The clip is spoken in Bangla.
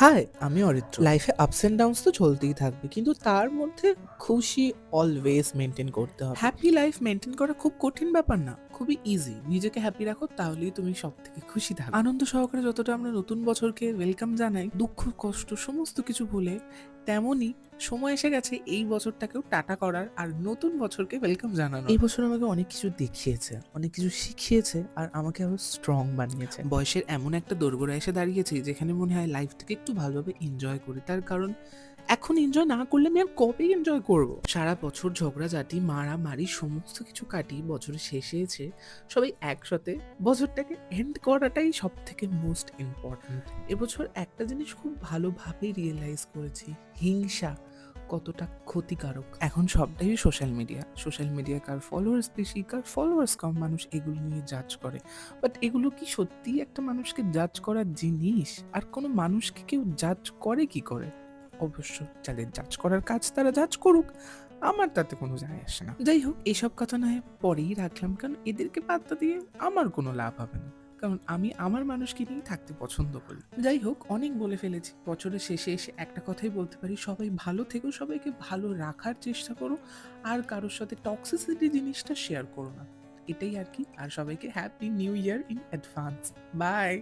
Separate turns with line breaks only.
হাই, আমি অরিত্র। লাইফে আপস এন্ড ডাউনস তো চলতেই থাকবে, কিন্তু তার মধ্যে খুশি অলওয়েজ মেনটেন করতে হবে। হ্যাপি লাইফ মেনটেন করা খুব কঠিন ব্যাপার না, খুবই ইজি। নিজেকে হ্যাপি রাখো, তাহলেই তুমি সব থেকে খুশি থাকবে। আনন্দ সহকারে যতটা আমরা নতুন বছরকে ওয়েলকাম জানাই, দুঃখ কষ্ট সমস্ত কিছু ভুলে, তেমনই সময় এসে গেছে এই বছরটাকেও টাটা করার আর নতুন বছরকে ওয়েলকাম জানানো। এই বছর আমাকে অনেক কিছু দেখিয়েছে, অনেক কিছু শিখিয়েছে, আর আমাকে আরো স্ট্রং বানিয়েছে। বয়সের এমন একটা দোরগোড়ায় এসে দাঁড়িয়েছি যেখানে মনে হয় লাইফটাকে একটু ভালোভাবে এনজয় করি। তার কারণ এখন এনজয় না করলে আমি আর কবে এনজয় করব? সারা বছর ঝগড়াঝাটি মারামারি সমস্ত কিছু কাটিয়ে বছরের শেষে এসে সবাই একসাথে বছরটাকে এন্ড করাটাই সব থেকে মোস্ট ইম্পর্ট্যান্ট। এবছর একটা জিনিস খুব ভালোভাবে রিয়েলাইজ করেছি, হিংসা কতটা ক্ষতিকারক। এখন সবটাই সোশ্যাল মিডিয়া কার ফলোয়ার্স বেশি, কার ফলোয়ার্স কম, মানুষ এগুলো নিয়ে জাজ করে। বাট এগুলো কি সত্যিই একটা মানুষকে জাজ করার জিনিস? আর কোনো মানুষকে কেউ জাজ করে কি করে? অবশ্য যাদের জাজ করার কাজ তারা জাজ করুক, আমার তাতে কোনো যায় আসে না। যাই হোক, এসব কথা নয় পরেই রাখলাম, কারণ এদেরকে পাত্তা দিয়ে আমার কোনো লাভ হবে না, কারণ আমি আমার মানুষকে নিয়েই থাকতে পছন্দ করি। যাই হোক, অনেক বলে ফেলেছি। বছরের শেষে এসে একটা কথাই বলতে পারি, সবাই ভালো থেকো, সবাইকে ভালো রাখার চেষ্টা করো, আর কারোর সাথে টক্সিসিটি জিনিসটা শেয়ার করো না। এটাই আর কি। আর সবাইকে happy new year in advance. By.